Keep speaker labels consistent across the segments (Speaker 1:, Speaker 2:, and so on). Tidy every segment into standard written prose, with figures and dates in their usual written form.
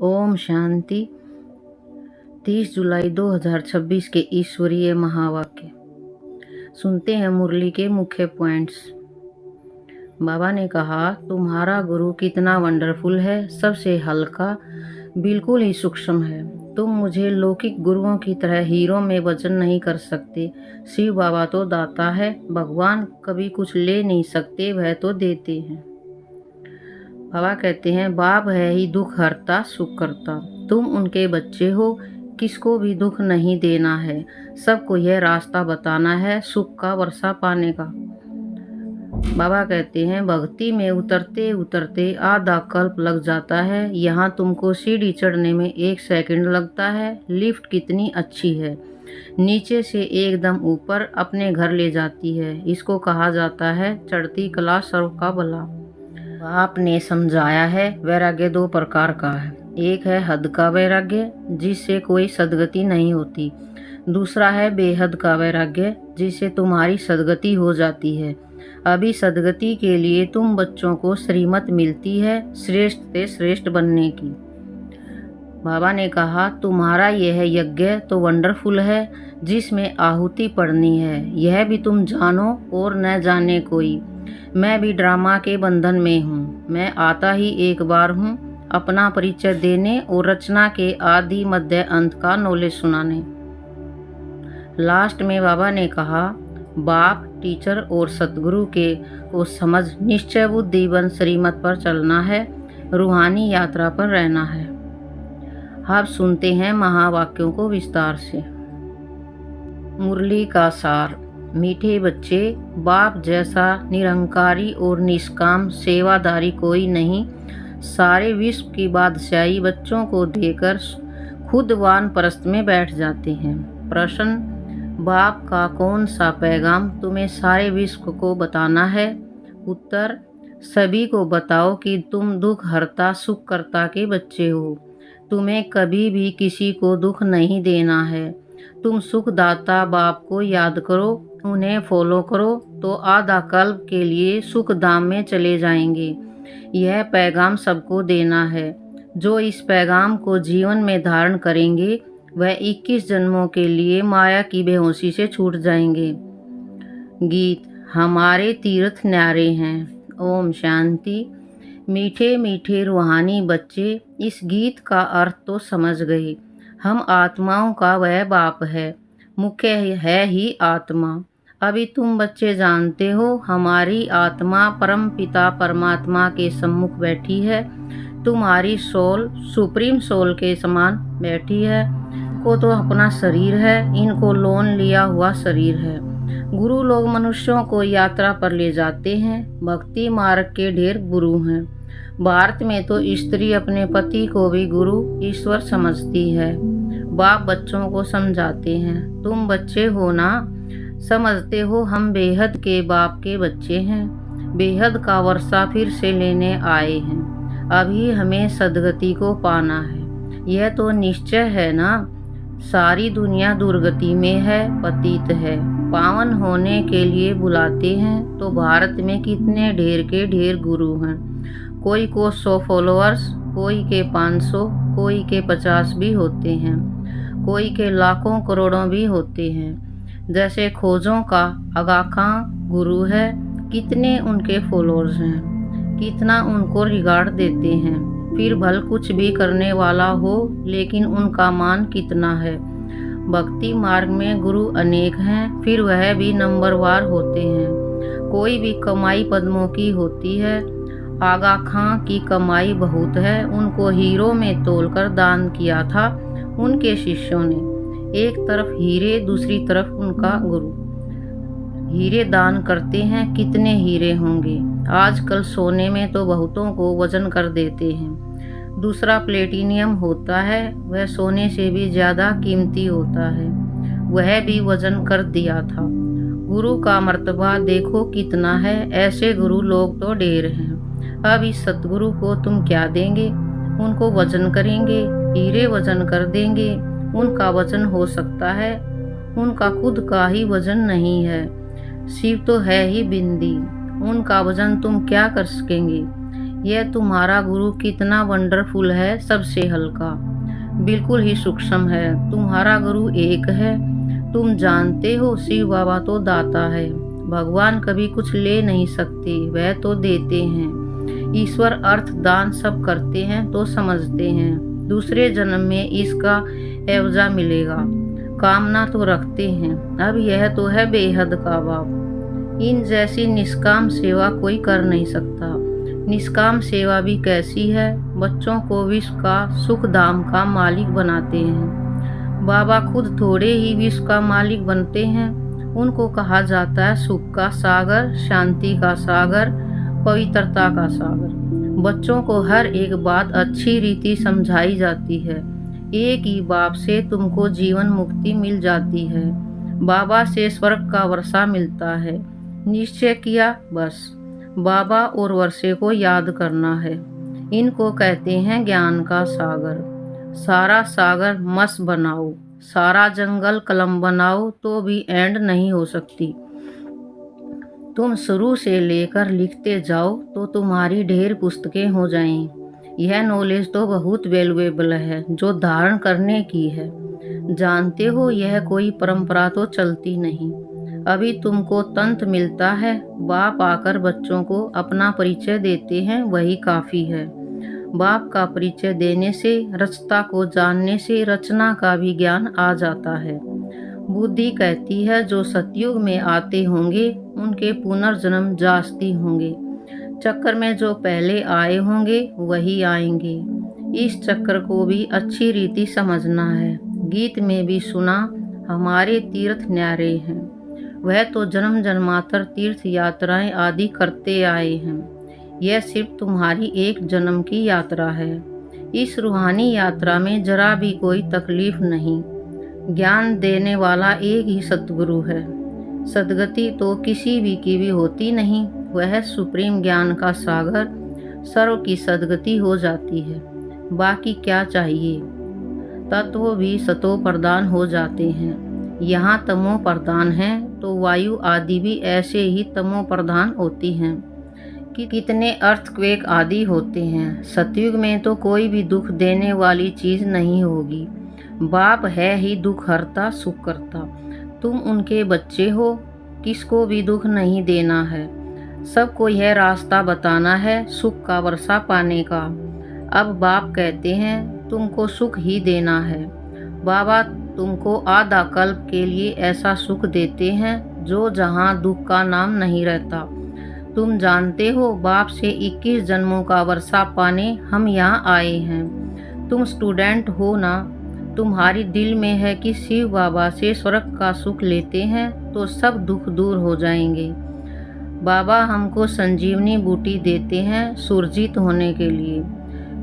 Speaker 1: ओम शांति। 30 जुलाई 2026 के ईश्वरीय महावाक्य सुनते हैं। मुरली के मुख्य पॉइंट्स। बाबा ने कहा, तुम्हारा गुरु कितना वंडरफुल है, सबसे हल्का, बिल्कुल ही सूक्ष्म है। तुम मुझे लौकिक गुरुओं की तरह हीरो में वजन नहीं कर सकते। शिव बाबा तो दाता है, भगवान कभी कुछ ले नहीं सकते, वह तो देते हैं। बाबा कहते हैं, बाप है ही दुख हरता सुख करता। तुम उनके बच्चे हो, किसको भी दुख नहीं देना है, सबको यह रास्ता बताना है सुख का वर्षा पाने का। बाबा कहते हैं, भक्ति में उतरते उतरते आधा कल्प लग जाता है। यहाँ तुमको सीढ़ी चढ़ने में 1 सेकंड लगता है। लिफ्ट कितनी अच्छी है, नीचे से एकदम ऊपर अपने घर ले जाती है। इसको कहा जाता है चढ़ती कला सर्व का भला। आपने समझाया है वैराग्य 2 प्रकार का है। एक है हद का वैराग्य, जिससे कोई सद्गति नहीं होती। दूसरा है बेहद का वैराग्य, जिससे तुम्हारी सद्गति हो जाती है। अभी सद्गति के लिए तुम बच्चों को श्रीमत मिलती है श्रेष्ठ से श्रेष्ठ बनने की। बाबा ने कहा, तुम्हारा यह यज्ञ तो वंडरफुल है, जिसमें आहुति पड़नी है, यह भी तुम जानो और न जाने कोई। मैं भी ड्रामा के बंधन में हूँ। मैं आता ही एक बार हूँ, अपना परिचय देने और रचना के आदि मध्य अंत का नॉलेज सुनाने। लास्ट में बाबा ने कहा, बाप, टीचर और सतगुरु के को समझ निश्चय बुद्धि बन श्रीमत पर चलना है, रूहानी यात्रा पर रहना है। अब सुनते हैं महावाक्यों को विस्तार से। मुरली का सार। मीठे बच्चे, बाप जैसा निरंकारी और निष्काम सेवादारी कोई नहीं। सारे विश्व की बादशाही बच्चों को देकर खुद वानप्रस्थ में बैठ जाते हैं। प्रश्न, बाप का कौन सा पैगाम तुम्हें सारे विश्व को बताना है? उत्तर, सभी को बताओ कि तुम दुख हरता सुख करता के बच्चे हो। तुम्हें कभी भी किसी को दुख नहीं देना है। तुम सुखदाता बाप को याद करो, उन्हें फॉलो करो तो आधा कल्प के लिए सुख धाम में चले जाएंगे। यह पैगाम सबको देना है। जो इस पैगाम को जीवन में धारण करेंगे, वह 21 जन्मों के लिए माया की बेहोशी से छूट जाएंगे। गीत। हमारे तीर्थ न्यारे हैं। ओम शांति। मीठे मीठे रूहानी बच्चे, इस गीत का अर्थ तो समझ गए। हम आत्माओं का वह बाप है, मुख्य है ही आत्मा। अभी तुम बच्चे जानते हो, हमारी आत्मा परम पिता परमात्मा के सम्मुख बैठी है। तुम्हारी सोल सुप्रीम सोल के समान बैठी है। को तो अपना शरीर है, इनको लोन लिया हुआ शरीर है। गुरु लोग मनुष्यों को यात्रा पर ले जाते हैं। भक्ति मार्ग के ढेर गुरु हैं। भारत में तो स्त्री अपने पति को भी गुरु ईश्वर समझती है। बाप बच्चों को समझाते हैं, तुम बच्चे हो ना, समझते हो हम बेहद के बाप के बच्चे हैं। बेहद का वर्षा फिर से लेने आए हैं। अभी हमें सद्गति को पाना है, यह तो निश्चय है ना। सारी दुनिया दुर्गति में है, पतित है। पावन होने के लिए बुलाते हैं, तो भारत में कितने ढेर के ढेर गुरु हैं। कोई को 100 फॉलोअर्स, कोई के 500, कोई के 50 भी होते हैं, कोई के लाखों करोड़ों भी होते हैं। जैसे खोजों का आगा खां गुरु है, कितने उनके फॉलोअर्स हैं, कितना उनको रिगार्ड देते हैं। फिर भल कुछ भी करने वाला हो, लेकिन उनका मान कितना है। भक्ति मार्ग में गुरु अनेक हैं, फिर वह भी नंबरवार होते हैं। कोई भी कमाई पद्मों की होती है। आगा खां की कमाई बहुत है, उनको हीरो में तोलकर दान किया था उनके शिष्यों ने। एक तरफ हीरे, दूसरी तरफ उनका गुरु। हीरे दान करते हैं, कितने हीरे होंगे। आजकल सोने में तो बहुतों को वजन कर देते हैं। दूसरा प्लेटिनियम होता है, वह सोने से भी ज़्यादा कीमती होता है, वह भी वजन कर दिया था। गुरु का मर्तबा देखो कितना है। ऐसे गुरु लोग तो ढेर हैं। अब इस सतगुरु को तुम क्या देंगे? उनको वजन करेंगे, हीरे वजन कर देंगे। उनका वजन हो सकता है, उनका खुद का ही वजन नहीं है। शिव तो है ही बिंदी, उनका वजन तुम क्या कर सकेंगे? यह तुम्हारा गुरु कितना वंडरफुल है, सबसे हल्का, बिल्कुल ही सूक्ष्म है। तुम्हारा गुरु एक है। तुम जानते हो शिव बाबा तो दाता है। भगवान कभी कुछ ले नहीं सकते, वह तो देते हैं। ईश्वर अर्थ दान सब करते हैं तो समझते हैं दूसरे जन्म में इसका एवजा मिलेगा। कामना तो रखते हैं। अब यह तो है बेहद का बाप। इन जैसी निष्काम सेवा कोई कर नहीं सकता। निष्काम सेवा भी कैसी है? बच्चों को विश्व का सुख धाम का मालिक बनाते हैं। बाबा खुद थोड़े ही विश्व का मालिक बनते हैं। उनको कहा जाता है सुख का सागर, शांति का सागर, पवित्रता का सागर। बच्चों को हर एक बात अच्छी रीति समझाई जाती है। एक ही बाप से तुमको जीवन मुक्ति मिल जाती है। बाबा से स्वर्ग का वर्षा मिलता है। निश्चय किया, बस बाबा और वर्षे को याद करना है। इनको कहते हैं ज्ञान का सागर। सारा सागर मस बनाओ, सारा जंगल कलम बनाओ तो भी एंड नहीं हो सकती। तुम शुरू से लेकर लिखते जाओ तो तुम्हारी ढेर पुस्तकें हो जाएं। यह नॉलेज तो बहुत वैल्यूएबल है जो धारण करने की है। जानते हो यह कोई परंपरा तो चलती नहीं। अभी तुमको तंत्र मिलता है। बाप आकर बच्चों को अपना परिचय देते हैं, वही काफ़ी है। बाप का परिचय देने से, रचता को जानने से रचना का भी ज्ञान आ जाता है। बुद्धि कहती है जो सतयुग में आते होंगे उनके पुनर्जन्म जास्ती होंगे। चक्कर में जो पहले आए होंगे वही आएंगे। इस चक्कर को भी अच्छी रीति समझना है। गीत में भी सुना, हमारे तीर्थ न्यारे हैं। वह तो जन्म जन्मांतर तीर्थ यात्राएं आदि करते आए हैं। यह सिर्फ तुम्हारी एक जन्म की यात्रा है। इस रूहानी यात्रा में जरा भी कोई तकलीफ नहीं। ज्ञान देने वाला एक ही सतगुरु है। सदगति तो किसी भी की भी होती नहीं। वह सुप्रीम ज्ञान का सागर, सर्व की सदगति हो जाती है। बाकी क्या चाहिए? तत्व भी सतो प्रदान हो जाते हैं। यहाँ तमो प्रधान है तो वायु आदि भी ऐसे ही तमो प्रधान होती हैं। कि कितने अर्थक्वेक आदि होते हैं। सतयुग में तो कोई भी दुख देने वाली चीज नहीं होगी। बाप है ही दुख हरता सुख करता। तुम उनके बच्चे हो, किसको भी दुख नहीं देना है। सबको यह रास्ता बताना है सुख का वर्षा पाने का। अब बाप कहते हैं तुमको सुख ही देना है। बाबा तुमको आधा कल्प के लिए ऐसा सुख देते हैं जो जहाँ दुख का नाम नहीं रहता। तुम जानते हो बाप से 21 जन्मों का वर्षा पाने हम यहाँ आए हैं। तुम स्टूडेंट हो ना। तुम्हारी दिल में है कि शिव बाबा से स्वर्ग का सुख लेते हैं तो सब दुख दूर हो जाएंगे। बाबा हमको संजीवनी बूटी देते हैं सुरजित होने के लिए।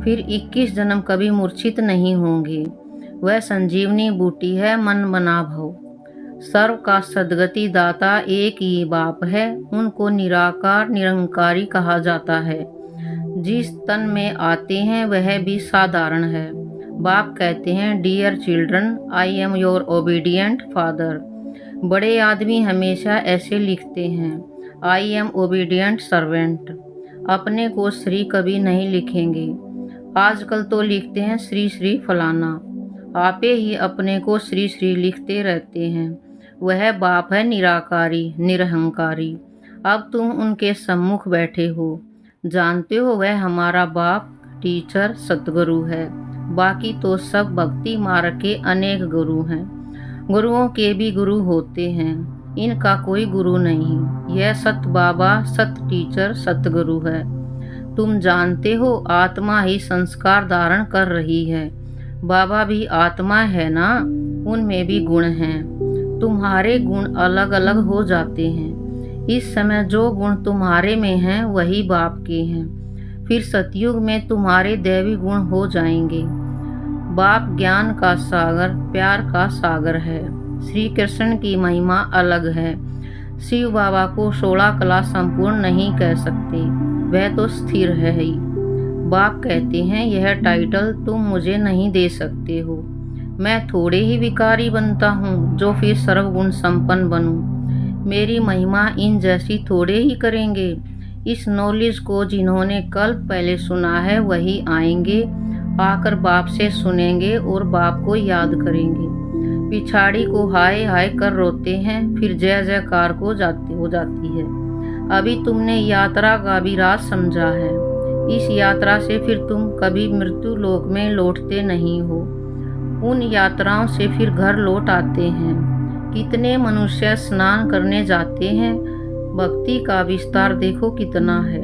Speaker 1: फिर 21 जन्म कभी मूर्छित नहीं होंगे। वह संजीवनी बूटी है मन बना भव। सर्व का सदगति दाता एक ही बाप है। उनको निराकार निरंकारी कहा जाता है। जिस तन में आते हैं वह भी साधारण है। बाप कहते हैं dear children, I am your obedient father. बड़े आदमी हमेशा ऐसे लिखते हैं, आई एम ओबीडियंट सर्वेंट। अपने को श्री कभी नहीं लिखेंगे। आजकल तो लिखते हैं श्री श्री फलाना। आपे ही अपने को श्री श्री लिखते रहते हैं। वह बाप है निराकारी निरहंकारी। अब तुम उनके सम्मुख बैठे हो। जानते हो वह हमारा बाप टीचर सतगुरु है। बाकी तो सब भक्ति मार्ग के अनेक गुरु हैं। गुरुओं के भी गुरु होते हैं। इनका कोई गुरु नहीं। यह सत बाबा सत टीचर सतगुरु है। तुम जानते हो आत्मा ही संस्कार धारण कर रही है। बाबा भी आत्मा है ना, उनमें भी गुण हैं। तुम्हारे गुण अलग अलग हो जाते हैं। इस समय जो गुण तुम्हारे में हैं वही बाप के हैं। फिर सतयुग में तुम्हारे दैवी गुण हो जाएंगे। बाप ज्ञान का सागर, प्यार का सागर है। श्री कृष्ण की महिमा अलग है। शिव बाबा को 16 कला संपूर्ण नहीं कह सकते, वह तो स्थिर है ही। बाप कहते हैं यह टाइटल तुम मुझे नहीं दे सकते हो। मैं थोड़े ही विकारी बनता हूँ जो फिर सर्वगुण संपन्न बनूं। मेरी महिमा इन जैसी थोड़े ही करेंगे। इस नॉलेज को जिन्होंने कल्प पहले सुना है वही आएंगे, आकर बाप से सुनेंगे और बाप को याद करेंगे। पिछाड़ी को हाय हाय कर रोते हैं, फिर जय जयकार हो जाती है। अभी तुमने यात्रा का भी राज समझा है। इस यात्रा से फिर तुम कभी मृत्यु लोक में लौटते नहीं हो। उन यात्राओं से फिर घर लौट आते हैं। कितने मनुष्य स्नान करने जाते हैं। भक्ति का विस्तार देखो कितना है।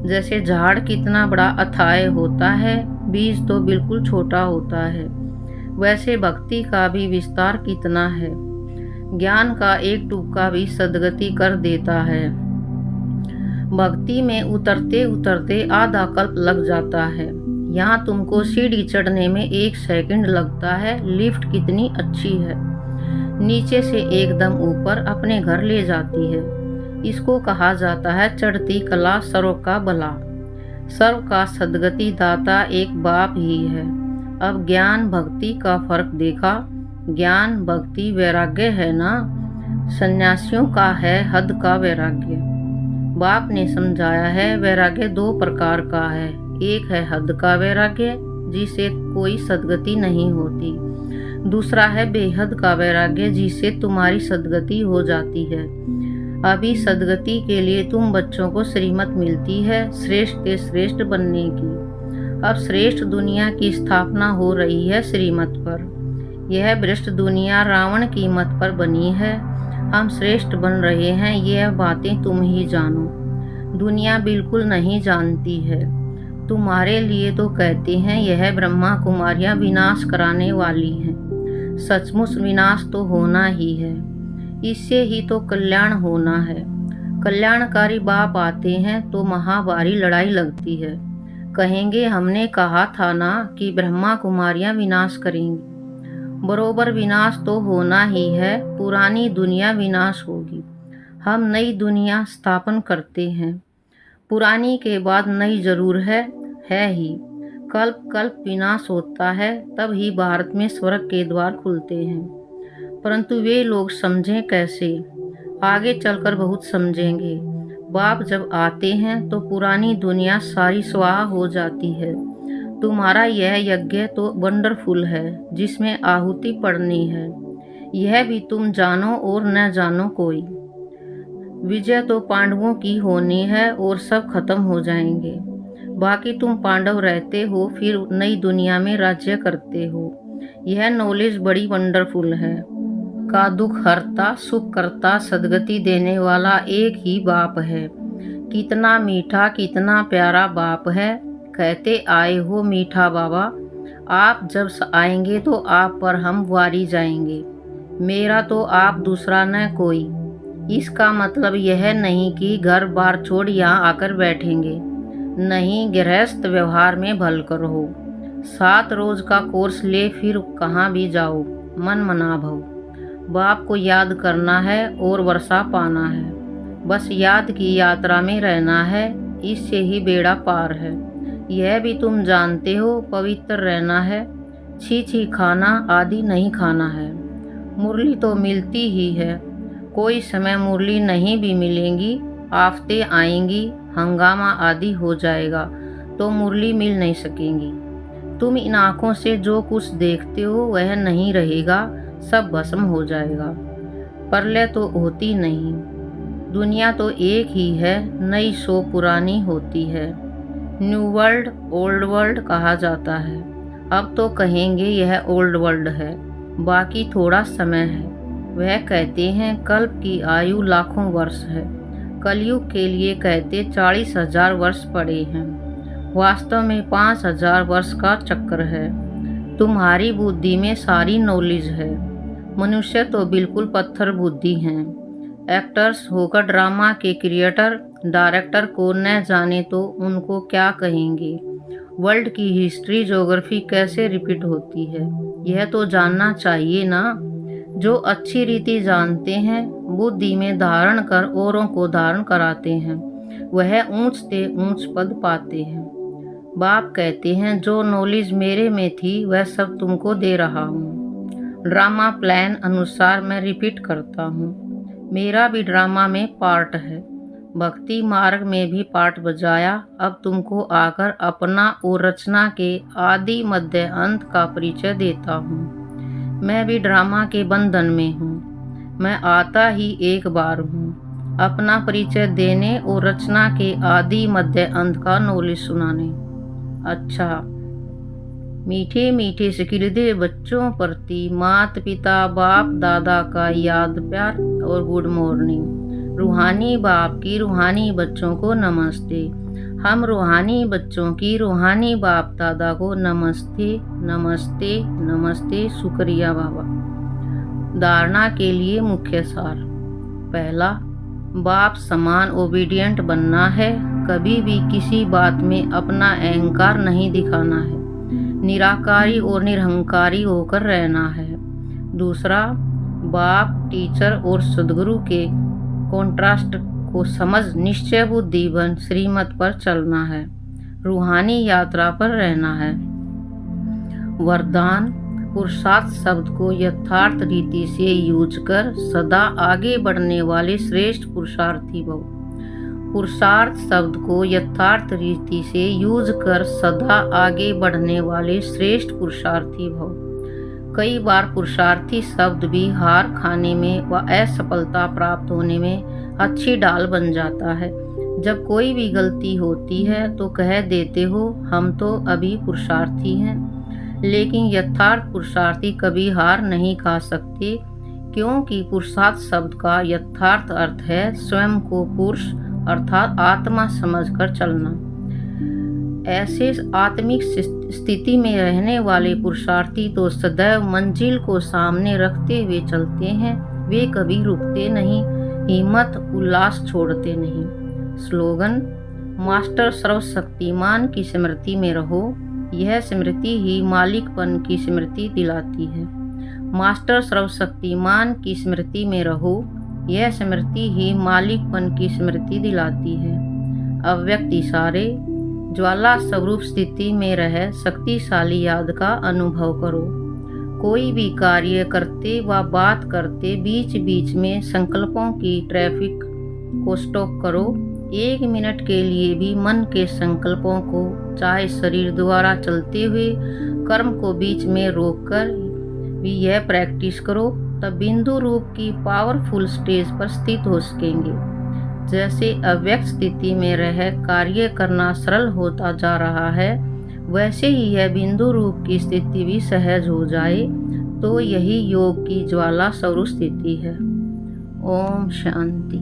Speaker 1: जैसे झाड़ कितना बड़ा अथाह होता है, बीज तो बिल्कुल छोटा होता है, वैसे भक्ति का भी विस्तार कितना है। ज्ञान का एक टुकड़ा भी सद्गति कर देता है। भक्ति में उतरते उतरते आधा कल्प लग जाता है। यहाँ तुमको सीढ़ी चढ़ने में 1 सेकंड लगता है। लिफ्ट कितनी अच्छी है, नीचे से एकदम ऊपर अपने घर ले जाती है। इसको कहा जाता है चढ़ती कला सर्व का भला। सर्व का सद्गति दाता एक बाप ही है। अब ज्ञान भक्ति का फर्क देखा। ज्ञान भक्ति वैराग्य है ना, सन्यासियों का है हद का वैराग्य। बाप ने समझाया है वैराग्य 2 प्रकार का है। एक है हद का वैराग्य, जिसे कोई सद्गति नहीं होती। दूसरा है बेहद का वैराग्य, जिससे तुम्हारी सद्गति हो जाती है। अभी सद्गति के लिए तुम बच्चों को श्रीमत मिलती है श्रेष्ठ के श्रेष्ठ बनने की। अब श्रेष्ठ दुनिया की स्थापना हो रही है श्रीमत पर। यह भ्रष्ट दुनिया रावण की मत पर बनी है। हम श्रेष्ठ बन रहे हैं, यह बातें तुम ही जानो। दुनिया बिल्कुल नहीं जानती है। तुम्हारे लिए तो कहते हैं यह ब्रह्मा कुमारियां विनाश कराने वाली हैं। सचमुच विनाश तो होना ही है, इससे ही तो कल्याण होना है। कल्याणकारी बाप आते हैं तो महाभारी लड़ाई लगती है। कहेंगे हमने कहा था ना कि ब्रह्मा कुमारियां विनाश करेंगी। बरोबर विनाश तो होना ही है। पुरानी दुनिया विनाश होगी। हम नई दुनिया स्थापन करते हैं। पुरानी के बाद नई जरूर है ही। कल्प कल्प विनाश होता है, तब ही भारत में स्वर्ग के द्वार खुलते हैं। परंतु वे लोग समझें कैसे? आगे चलकर बहुत समझेंगे। बाप जब आते हैं तो पुरानी दुनिया सारी स्वाहा हो जाती है। तुम्हारा यह यज्ञ तो वंडरफुल है, जिसमें आहुति पड़नी है। यह भी तुम जानो और न जानो कोई। विजय तो पांडवों की होनी है और सब खत्म हो जाएंगे। बाकी तुम पांडव रहते हो, फिर नई दुनिया में राज्य करते हो। यह नॉलेज बड़ी वंडरफुल है। का दुख हरता सुख करता सद्गति देने वाला एक ही बाप है। कितना मीठा कितना प्यारा बाप है। कहते आए हो मीठा बाबा। आप जब आएंगे तो आप पर हम वारी जाएंगे। मेरा तो आप दूसरा न कोई। इसका मतलब यह नहीं कि घर बार छोड़ यहाँ आकर बैठेंगे। नहीं, गृहस्थ व्यवहार में भलकर हो। 7 रोज का कोर्स ले फिर कहाँ भी जाओ, मन मना भव। बाप को याद करना है और वर्षा पाना है। बस याद की यात्रा में रहना है, इससे ही बेड़ा पार है। यह भी तुम जानते हो, पवित्र रहना है। छी खाना आदि नहीं खाना है। मुरली तो मिलती ही है। कोई समय मुरली नहीं भी मिलेंगी, आफतें आएंगी, हंगामा आदि हो जाएगा तो मुरली मिल नहीं सकेंगी। तुम इन आँखों से जो कुछ देखते हो वह नहीं रहेगा, सब भस्म हो जाएगा। प्रलय तो होती नहीं। दुनिया तो एक ही है, नई सो पुरानी होती है। न्यू वर्ल्ड ओल्ड वर्ल्ड कहा जाता है। अब तो कहेंगे यह ओल्ड वर्ल्ड है, बाकी थोड़ा समय है। वह कहते हैं कल्प की आयु लाखों वर्ष है। कलयुग के लिए कहते 40,000 वर्ष पड़े हैं। वास्तव में 5,000 वर्ष का चक्र है। तुम्हारी बुद्धि में सारी नॉलेज है। मनुष्य तो बिल्कुल पत्थर बुद्धि हैं। एक्टर्स होकर ड्रामा के क्रिएटर डायरेक्टर को न जाने तो उनको क्या कहेंगे। वर्ल्ड की हिस्ट्री ज्योग्राफी कैसे रिपीट होती है, यह तो जानना चाहिए ना। जो अच्छी रीति जानते हैं, बुद्धि में धारण कर औरों को धारण कराते हैं, वह ऊंच से ऊंच पद पाते हैं। बाप कहते हैं जो नॉलेज मेरे में थी वह सब तुमको दे रहा हूँ। ड्रामा प्लान अनुसार मैं रिपीट करता हूँ। मेरा भी ड्रामा में पार्ट है। भक्ति मार्ग में भी पाठ बजाया। अब तुमको आकर अपना और रचना के आदि मध्य अंत का परिचय देता हूँ। मैं भी ड्रामा के बंधन में हूँ। मैं आता ही एक बार हूँ, अपना परिचय देने और रचना के आदि मध्य अंत का नॉलेज सुनाने। अच्छा, मीठे मीठे सिकिलदे बच्चों प्रति मात पिता बाप दादा का याद प्यार और गुड मॉर्निंग। रूहानी बाप की रूहानी बच्चों को नमस्ते। हम रूहानी बच्चों की रूहानी बाप दादा को नमस्ते नमस्ते नमस्ते। शुक्रिया बाबा। धारणा के लिए मुख्य सार। पहला, बाप समान ओबीडियंट बनना है। कभी भी किसी बात में अपना अहंकार नहीं दिखाना है। निराकारी और निरहंकारी होकर रहना है। दूसरा, बाप टीचर और सदगुरु के कॉन्ट्रास्ट को समझ निश्चय बुद्धि बन श्रीमत पर चलना है। रूहानी यात्रा पर रहना है। वरदान, पुरुषार्थ शब्द को यथार्थ रीति से यूज कर सदा आगे बढ़ने वाले श्रेष्ठ पुरुषार्थी भव। पुरुषार्थ शब्द को यथार्थ रीति से यूज कर सदा आगे बढ़ने वाले श्रेष्ठ पुरुषार्थी भव। कई बार पुरुषार्थी शब्द भी हार खाने में व असफलता प्राप्त होने में अच्छी ढाल बन जाता है। जब कोई भी गलती होती है तो कह देते हो हम तो अभी पुरुषार्थी हैं। लेकिन यथार्थ पुरुषार्थी कभी हार नहीं खा सकते, क्योंकि पुरुषार्थ शब्द का यथार्थ अर्थ है स्वयं को पुरुष अर्थात आत्मा समझकर चलना। ऐसे आत्मिक स्थिति में रहने वाले पुरुषार्थी तो सदैव मंजिल को सामने रखते हुए चलते हैं। वे कभी रुकते नहीं, हिम्मत उल्लास छोड़ते नहीं। स्लोगन, मास्टर सर्वशक्तिमान की स्मृति में रहो। यह स्मृति ही मालिकपन की स्मृति दिलाती है। मास्टर सर्वशक्तिमान की स्मृति में रहो। यह स्मृति ही मालिकपन की स्मृति दिलाती है। अव्यक्त इशारे, ज्वाला स्वरूप स्थिति में रह शक्तिशाली याद का अनुभव करो। कोई भी कार्य करते व बात करते बीच बीच में संकल्पों की ट्रैफिक को स्टॉप करो। 1 मिनट के लिए भी मन के संकल्पों को, चाहे शरीर द्वारा चलते हुए कर्म को बीच में रोककर भी यह प्रैक्टिस करो, तब बिंदु रूप की पावरफुल स्टेज पर स्थित हो सकेंगे। जैसे अव्यक्त स्थिति में रह कार्य करना सरल होता जा रहा है, वैसे ही यह बिंदु रूप की स्थिति भी सहज हो जाए तो यही योग की ज्वाला स्वरूप स्थिति है। ओम शांति।